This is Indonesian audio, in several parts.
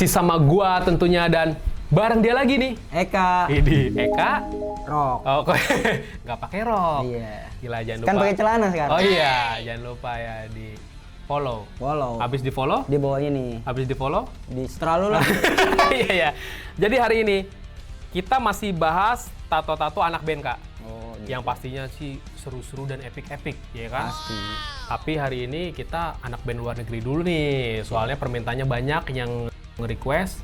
Masih sama gua tentunya dan bareng dia lagi nih. Eka. Ini Eka. Rok. Oh, kok nggak pakai rok. Iya. Gila, jangan lupa. Kan pakai celana sekarang. Oh iya, jangan lupa ya di follow. Follow. Habis di follow? Di bawahnya nih. Habis di follow? Di setelah lu lah. Iya ya. Jadi hari ini kita masih bahas tato-tato anak band, Kak. Oh, gitu. Yang pastinya sih seru-seru dan epic-epic, ya kan? Pasti. Tapi hari ini kita anak band luar negeri dulu nih. Soalnya permintaannya banyak yang nge-request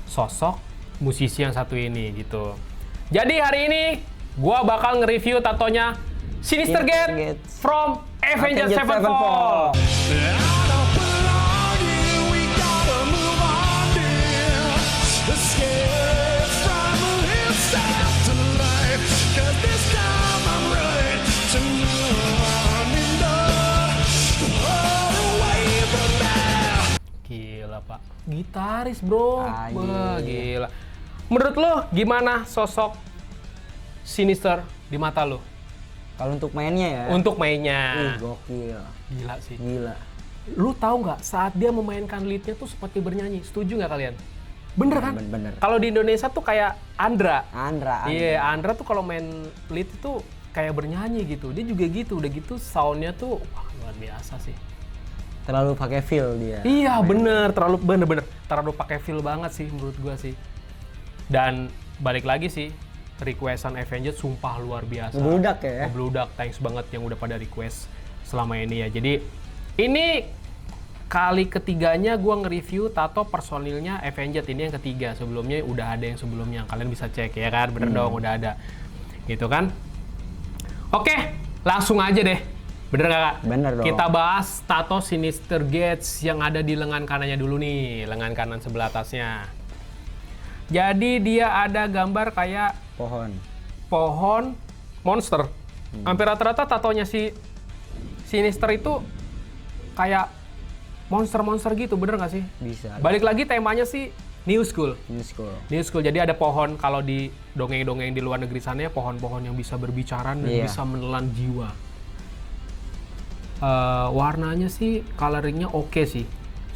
sosok musisi yang satu ini gitu. Jadi hari ini gua bakal nge-review tatonya Sinister Gate from Avenged Sevenfold. Gila Pak, gitaris bro. Wah, gila. Menurut lo gimana sosok Sinister di mata lo? Kalau untuk mainnya ya. Untuk mainnya. Gokil. Gila sih. Gila. Lu tahu nggak saat dia memainkan leadnya tuh seperti bernyanyi? Setuju nggak kalian? Bener kan? Bener. Kalau di Indonesia tuh kayak Andra. Andra. Iya, Andra tuh kalau main lead itu kayak bernyanyi gitu. Dia juga gitu, udah gitu soundnya tuh wah, luar biasa sih. Terlalu pakai feel dia. Iya bener, bener terlalu pakai feel banget sih menurut gua sih. Dan balik lagi sih, requestan Avenged sumpah luar biasa. Ngebludak ya? Ngebludak, thanks banget yang udah pada request selama ini ya. Jadi ini kali ketiganya gua nge-review tato personilnya Avenged. Ini yang ketiga, sebelumnya udah ada yang sebelumnya. Kalian bisa cek ya kan, bener dong udah ada. Gitu kan? Oke, langsung aja deh. Bener gak Kak? Bener dong. Kita bahas tato Sinister Gates yang ada di lengan kanannya dulu nih. Lengan kanan sebelah atasnya. Jadi dia ada gambar kayak pohon monster. Hampir rata-rata tatonya si Sinister itu kayak monster-monster gitu, bener gak sih? Bisa. Balik lagi temanya sih New School. New school. Jadi ada pohon, kalau di dongeng-dongeng di luar negeri sana ya pohon-pohon yang bisa berbicara dan bisa menelan jiwa. Warnanya sih coloringnya oke sih,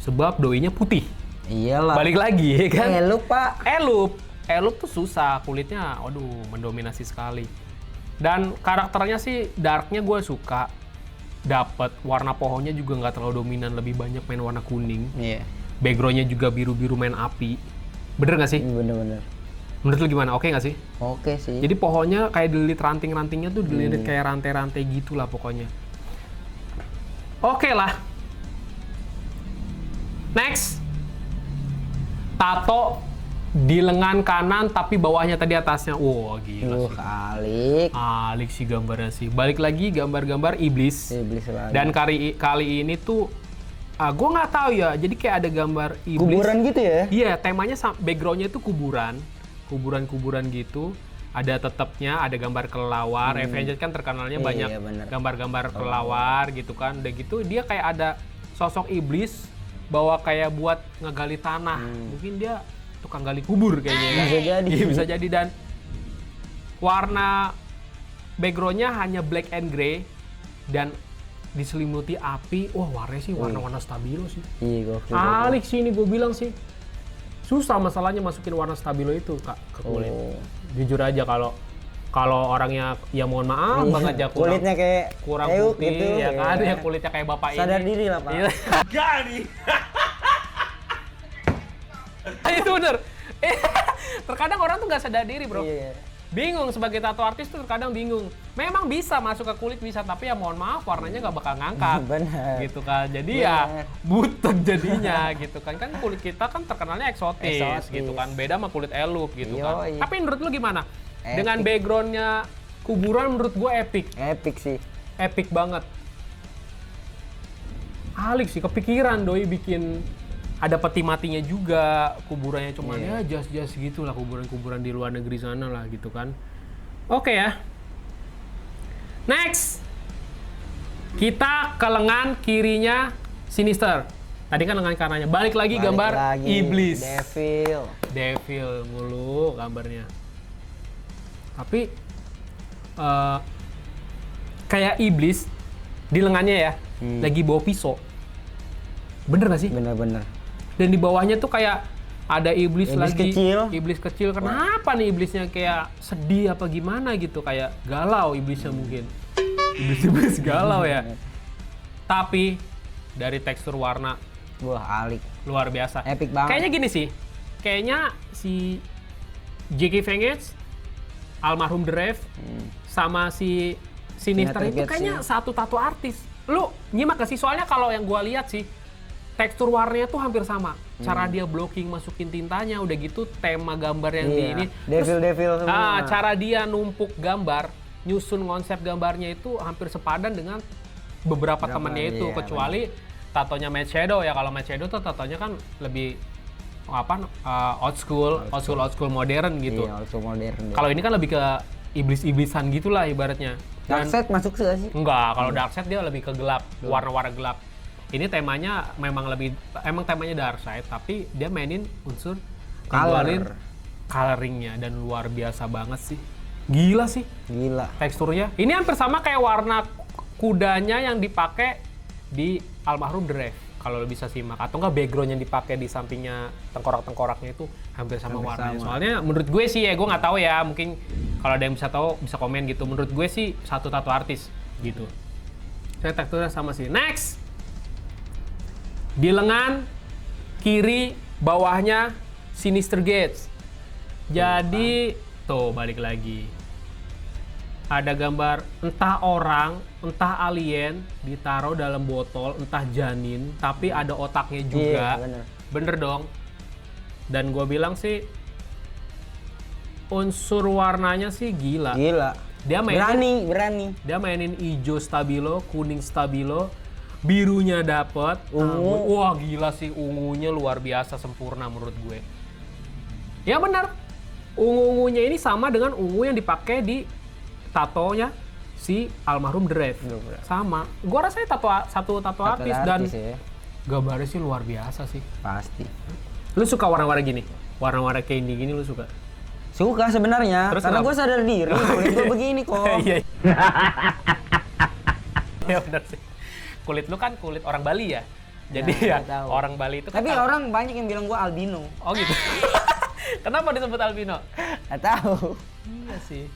sebab doinya putih. Iyalah. Balik lagi ya kan? Elup Pak. Elup tuh susah, kulitnya waduh mendominasi sekali. Dan karakternya sih darknya gue suka. Dapet warna pohonnya juga nggak terlalu dominan, lebih banyak main warna kuning. Iya. Backgroundnya juga biru-biru main api. Bener nggak sih? Bener. Menurut lu gimana? Oke nggak sih? Oke sih. Jadi pohonnya kayak dililit ranting-rantingnya tuh dililit kayak rantai-rantai gitulah pokoknya. Oke lah. Next. Tato di lengan kanan tapi bawahnya tadi atasnya. Wah, gila sih. Alik sih gambarnya sih. Balik lagi gambar-gambar iblis. Iblis lagi. Dan kali ini tuh gue nggak tahu ya. Jadi kayak ada gambar iblis. Kuburan gitu ya? Iya, temanya backgroundnya tuh kuburan gitu. Ada tetepnya, ada gambar kelelawar. Avenged kan terkenalnya banyak gambar-gambar kelelawar gitu kan. Udah gitu dia kayak ada sosok iblis bawa kayak buat ngegali tanah. Mungkin dia tukang gali kubur kayaknya kan. Bisa jadi. Iya, bisa jadi. Dan warna backgroundnya hanya black and gray dan diselimuti api. Wah, warnanya sih warna-warna stabilo sih. Iya, gokil. Alik sih ini gue bilang sih. Susah masalahnya masukin warna stabilo itu Kak ke kulit. Jujur aja kalau orangnya ya mohon maaf banget ya kulitnya kayak kurang euk putih gitu, ya kan, ya kulitnya kayak bapak ini. Sadar diri lah Pak. Gak nih. Itu bener. Terkadang orang tuh nggak sadar diri bro. Iya. Bingung sebagai tato artis tuh terkadang bingung. Memang bisa masuk ke kulit bisa, tapi ya mohon maaf warnanya nggak bakal ngangkat. Bener. Gitu kan. Jadi ya butek jadinya gitu kan. Kan kulit kita kan terkenalnya eksotis gitu kan. Beda sama kulit elup gitu kan. Tapi menurut lu gimana? Epic. Dengan backgroundnya kuburan menurut gue epic. Epic sih. Epic banget. Alik sih kepikiran doi bikin ada peti matinya juga, kuburannya cuman ya jas-jas gitu lah, kuburan-kuburan di luar negeri sana lah gitu kan. Oke ya. Next. Kita ke lengan kirinya Sinister. Tadi kan lengan kanannya. Balik lagi gambar iblis. Devil mulu gambarnya. Tapi kayak iblis di lengannya ya, lagi bawa pisau. Bener gak sih? Bener-bener. Dan di bawahnya tuh kayak ada iblis lagi. Kecil. Iblis kecil. Kenapa nih iblisnya kayak sedih apa gimana gitu? Kayak galau iblisnya mungkin. Iblis galau ya. Tapi dari tekstur warna Wah, alik. luar biasa. Epic banget. Kayaknya gini sih. Kayaknya si J.K. Fengets, almarhum The Rev, sama si Sinister itu kayaknya satu tato artis. Lu nyimak gak sih? Soalnya kalau yang gua lihat sih, tekstur warnanya tuh hampir sama. Cara dia blocking masukin tintanya, udah gitu tema gambar yang di ini. Devil semua. Cara dia numpuk gambar, nyusun konsep gambarnya itu hampir sepadan dengan beberapa temannya itu, kecuali tatonya Mad Shadow ya. Kalau Mad Shadow tuh tatonya kan lebih old school modern gitu. Iya, old school modern. Kalau ini kan lebih ke iblis-iblisan gitulah ibaratnya. Darkseid masuk sih? Enggak, kalau Darkseid dia lebih ke gelap, warna-warna gelap. Ini temanya memang temanya Darkseid, tapi dia mainin unsur coloringnya dan luar biasa banget sih. Gila sih. Gila. Teksturnya. Ini hampir sama kayak warna kudanya yang dipakai di almarhum The Rev. Kalau lo bisa simak, atau enggak background yang dipakai di sampingnya tengkorak-tengkoraknya itu hampir sama warnanya. Soalnya menurut gue sih ya, gue nggak tahu ya, mungkin kalau ada yang bisa tahu bisa komen gitu. Menurut gue sih satu tato artis gitu. Saya teksturnya sama sih. Next, di lengan kiri bawahnya Sinister Gates. Jadi tuh balik lagi. Ada gambar entah orang, entah alien ditaruh dalam botol, entah janin, tapi ada otaknya juga. Iya, bener dong. Dan gue bilang sih unsur warnanya sih gila. Dia mainin, berani. Dia mainin hijau stabilo, kuning stabilo, birunya dapet. Ungu. Wah gila sih, ungunya luar biasa sempurna menurut gue. Ya benar. Ungu-ungunya ini sama dengan ungu yang dipakai di tatonya si almarhum The Rev. Sama. Gua rasanya satu tato artis dan ya. Gambarnya sih luar biasa sih. Pasti. Lu suka warna-warna gini? Warna-warna kayak gini lu suka? Suka sebenarnya, karena gue sadar diri kulit gue begini kok. Iya. Ya benar sih. Kulit lu kan kulit orang Bali ya. Jadi ya orang Bali itu. Tapi orang banyak yang bilang gue albino. Oh gitu. Kenapa disebut albino? Gak tahu. Iya sih.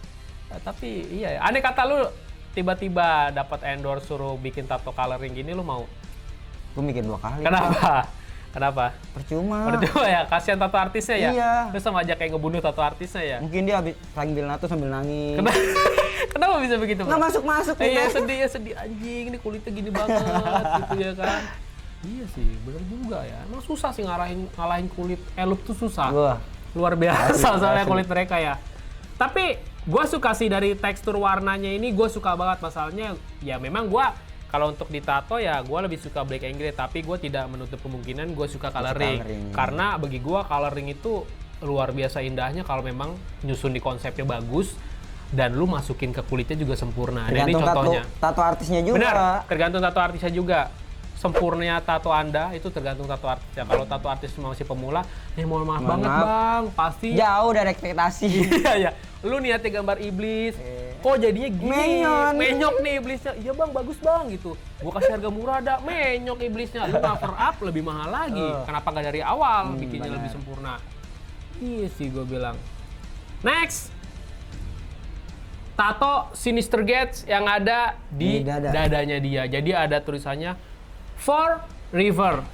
Tapi iya, aneh kata lu tiba-tiba dapat endorse suruh bikin tato coloring gini, lu mau? Gue mikir 2 kali. Kenapa? Percuma ya, kasihan tato artisnya ya? Iya. Terus sama aja kayak ngebunuh tato artisnya ya? Mungkin dia habis sambil nato sambil nangis. Kenapa bisa begitu? Nggak masuk-masuk Iya, sedih anjing, ini kulitnya gini banget gitu ya kan? Iya sih, bener juga ya. Emang susah sih ngalahin kulit elup tuh susah. Wah. Luar biasa soalnya kulit mereka ya. Tapi gue suka sih dari tekstur warnanya ini, gue suka banget. Masalahnya ya memang gue kalau untuk ditato ya gue lebih suka black and gray, tapi gue tidak menutup kemungkinan gue suka coloring. Karena bagi gue coloring itu luar biasa indahnya kalau memang nyusun di konsepnya bagus dan lu masukin ke kulitnya juga sempurna. Nah, ini contohnya. Tato artisnya juga. Benar, tergantung tato artisnya juga. Sempurnanya tato Anda itu tergantung tato artisnya. Kalau tato artis masih pemula, mohon maaf banget bang, pasti jauh dari ekspektasi. Iya ya, lu niatnya gambar iblis, kok jadinya gini, menyok nih iblisnya. Iya bang, bagus bang gitu. Gua kasih harga murah dah, menyok iblisnya. Lu cover up lebih mahal lagi. Kenapa nggak dari awal bikinnya lebih sempurna? Iya sih gue bilang. Next, tato Sinister Gates yang ada di dadanya dia. Jadi ada tulisannya For River.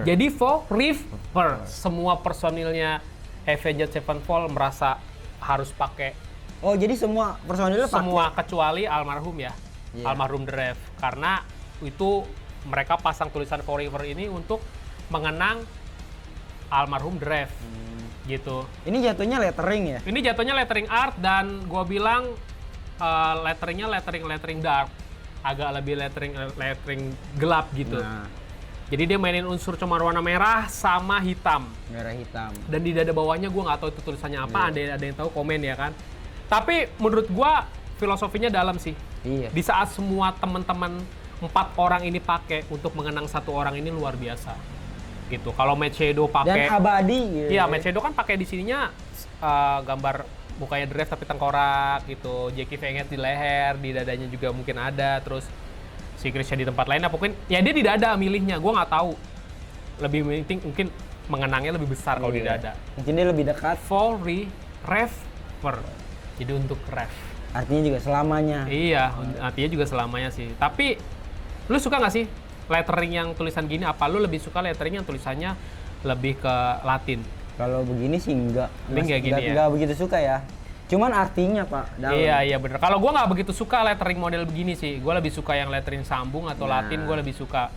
Jadi For River. Semua personilnya Avenged Sevenfold merasa harus pakai. Oh, jadi semua personilnya pakai? Semua kecuali almarhum ya. Almarhum The Rev. Karena itu mereka pasang tulisan For River ini untuk mengenang almarhum The Rev. Gitu. Ini jatuhnya lettering ya? Ini jatuhnya lettering art dan gua bilang letteringnya lettering dark. Agak lebih lettering gelap gitu. Nah. Jadi dia mainin unsur cuma warna merah sama hitam. Merah hitam. Dan di dada bawahnya gue nggak tahu itu tulisannya apa. Ada yang tahu komen ya kan. Tapi menurut gue filosofinya dalam sih. Iya. Di saat semua teman-teman 4 orang ini pakai untuk mengenang satu orang ini luar biasa. Gitu. Kalau Mad Shadow pakai. Dan abadi. Gitu. Iya, Mad Shadow kan pakai di sininya gambar mukanya The Rev tapi tengkorak gitu. J.K. Fengets di leher, di dadanya juga mungkin ada. Terus si Chrisnya di tempat lain, pokoknya ya dia tidak ada milihnya. Gue nggak tahu. lebih penting mungkin mengenangnya lebih besar kalau di dada. Mungkin dia lebih dekat. Forever. Jadi untuk ref. Artinya juga selamanya. Iya, artinya juga selamanya sih. Tapi lu suka nggak sih lettering yang tulisan gini? Apa lu lebih suka lettering yang tulisannya lebih ke Latin? Kalau begini sih enggak. Enggak gini ya? Enggak begitu suka ya. Cuman artinya Pak, dalam. Iya bener. Kalau gua nggak begitu suka lettering model begini sih. Gua lebih suka yang lettering sambung atau Latin. Gua lebih suka.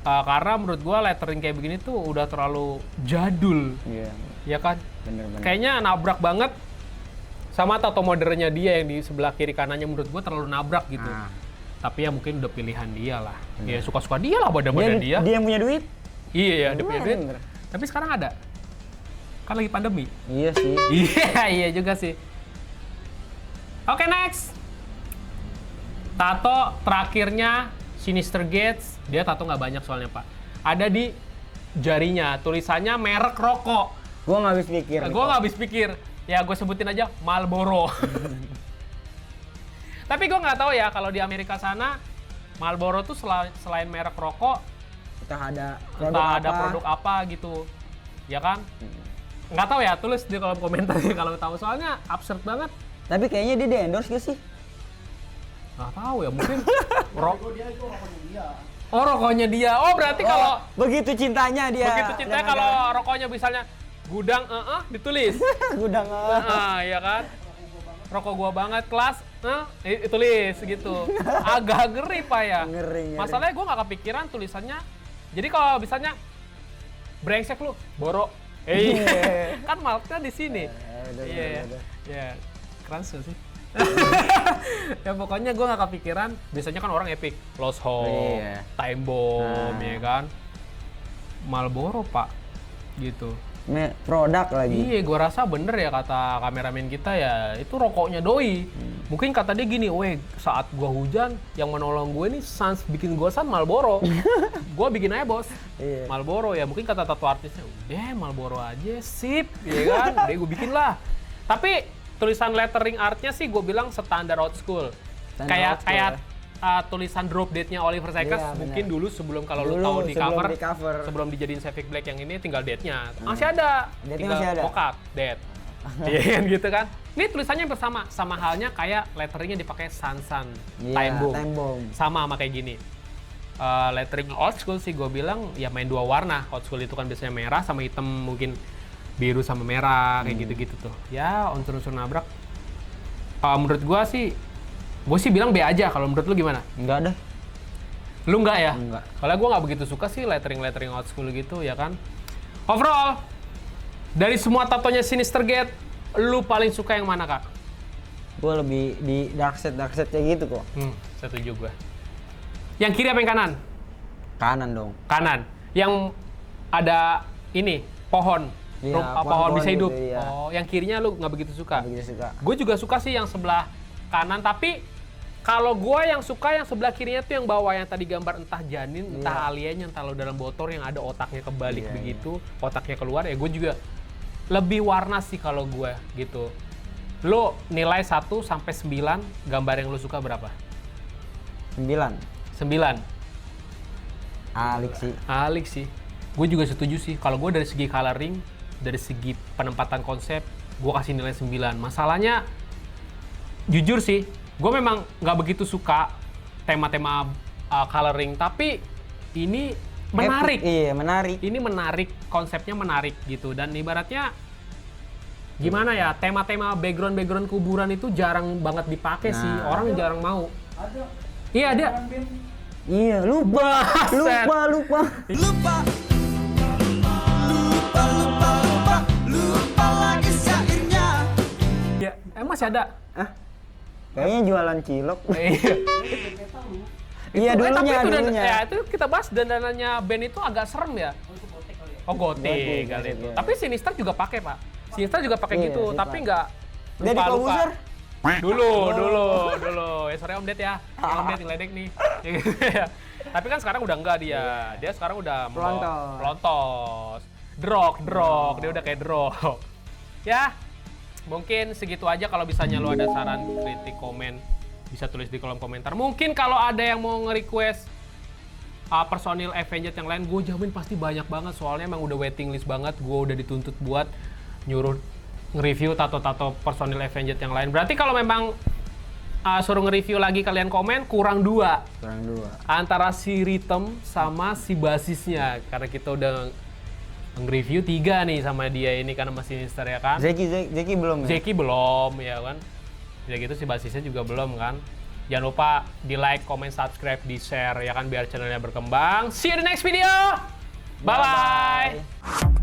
Karena menurut gua lettering kayak begini tuh udah terlalu jadul. Iya. Ya kan? Bener-bener. Kayaknya nabrak banget sama tato modernnya dia yang di sebelah kiri kanannya menurut gua terlalu nabrak gitu. Tapi ya mungkin udah pilihan dia lah. Ya suka-suka dia lah badan-badan dia. Dia yang punya duit. Iya ya, dia punya duit. Tapi sekarang ada. Kan lagi pandemi. Iya sih. Iya juga sih. Oke, next. Tato terakhirnya Sinister Gates. Dia tato nggak banyak soalnya, Pak. Ada di jarinya, tulisannya merek rokok. Gua nggak habis pikir. Gua nggak habis pikir. Ya, gue sebutin aja Marlboro. Tapi gue nggak tahu ya, kalau di Amerika sana, Marlboro tuh selain merek rokok, entah ada produk apa gitu. Ya kan? Nggak tahu ya, tulis di kolom komentar ya kalau tahu. Soalnya absurd banget. Tapi kayaknya dia di-endorse gak sih? Nggak tahu ya, mungkin rokoknya dia. Oh, berarti kalau begitu cintanya dia. Begitu cintanya kalau rokoknya misalnya gudang ditulis. Gudang ya kan? Rokok gua banget kelas tulis gitu. Agak ngeri Pak ya. Ngeri. Masalahnya gua nggak kepikiran tulisannya. Jadi kalau misalnya brengsek lu, Boro. Kan marknya di sini. Iya. Keren sih. Ya pokoknya gue nggak kepikiran. Biasanya kan orang epic, Lost Hope, Time Bomb, ya kan. Marlboro Pak, gitu. Produk lagi. Iya, gue rasa bener ya kata kameramen kita ya. Itu rokoknya doi. Mungkin kata dia gini, weh saat gue hujan, yang menolong gue nih sans bikin gue Marlboro. Gue bikin aja bos. Marlboro ya. Mungkin kata tato artisnya, udah Marlboro aja, sip, ya kan. Udah gue bikin lah. Tapi tulisan lettering artnya sih gue bilang standar old school. Kayak tulisan drop date-nya Oliver Sykes mungkin dulu sebelum kalau lu tahu di cover sebelum dijadiin Savick Black yang ini tinggal date-nya. Masih ada. Tinggal vokat, date. Iya gitu kan. Ini tulisannya bersama, sama halnya kayak letteringnya dipakai Sansan, Time Bomb. Sama kayak gini. Lettering old school sih gue bilang ya main dua warna. Old school itu kan biasanya merah sama hitam, mungkin biru sama merah kayak gitu-gitu tuh. Ya unsur-unsur nabrak. Menurut gue sih bilang B aja. Kalau menurut lu gimana? Enggak dah. Lu enggak ya? Enggak. Kalau gue nggak begitu suka sih lettering old school gitu ya kan. Overall, dari semua tatonya Sinister Gate, lu paling suka yang mana Kak? Gue lebih di dark set kayak gitu kok. Setuju gue. Yang kiri apa yang kanan? Kanan dong. Kanan. Yang ada ini pohon. Pohon bisa hidup. Gitu, iya. Oh, yang kirinya lu nggak begitu suka? Nggak begitu suka. Gue juga suka sih yang sebelah kanan, tapi kalau gue yang suka yang sebelah kirinya tuh yang bawah yang tadi gambar entah janin, entah aliennya, entah lo dalam botol yang ada otaknya kebalik begitu, otaknya keluar ya gue juga lebih warna sih kalau gue gitu. Lo nilai 1 sampai 9 gambar yang lo suka berapa? 9. Alik sih. Gue juga setuju sih. Kalau gue dari segi coloring, dari segi penempatan konsep, gue kasih nilai 9. Masalahnya, jujur sih, gue memang nggak begitu suka tema-tema coloring, tapi ini menarik. Menarik. Ini menarik, konsepnya menarik gitu. Dan ibaratnya, gimana ya, tema-tema background kuburan itu jarang banget dipakai sih. Orang jarang mau. Iya ada. Iya, lupa lagi syairnya. Ya, masih ada. Kayaknya jualan cilok. Iya dulunya. Ya itu kita bahas dandanannya band itu agak serem ya. Oh gotik kali itu. Tapi Sinister juga pakai Pak. Sinister juga pakai gitu, tapi nggak lupa. Dulu. Ya sorry Om Ded ya. Om Ded ngeledek nih. Tapi kan sekarang udah enggak dia. Dia sekarang udah pelontos. Drog. Dia udah kayak drog. Ya, mungkin segitu aja. Kalau misalnya lo ada saran, kritik, komen, bisa tulis di kolom komentar. Mungkin kalau ada yang mau nge-request personil Avengers yang lain, gue jamin pasti banyak banget. Soalnya emang udah waiting list banget. Gue udah dituntut buat nyuruh nge-review tato-tato personil Avengers yang lain. Berarti kalau memang suruh nge-review lagi, kalian komen kurang 2. Kurang 2. Antara si Rhythm sama si basisnya. Karena kita udah nge-review 3 nih sama dia ini karena masih Sinister ya kan. Zeki belum ya? Zeki belum ya kan. Ya gitu si basisnya juga belum kan. Jangan lupa di like, comment, subscribe, di share ya kan biar channelnya berkembang. See you in the next video. Bye bye.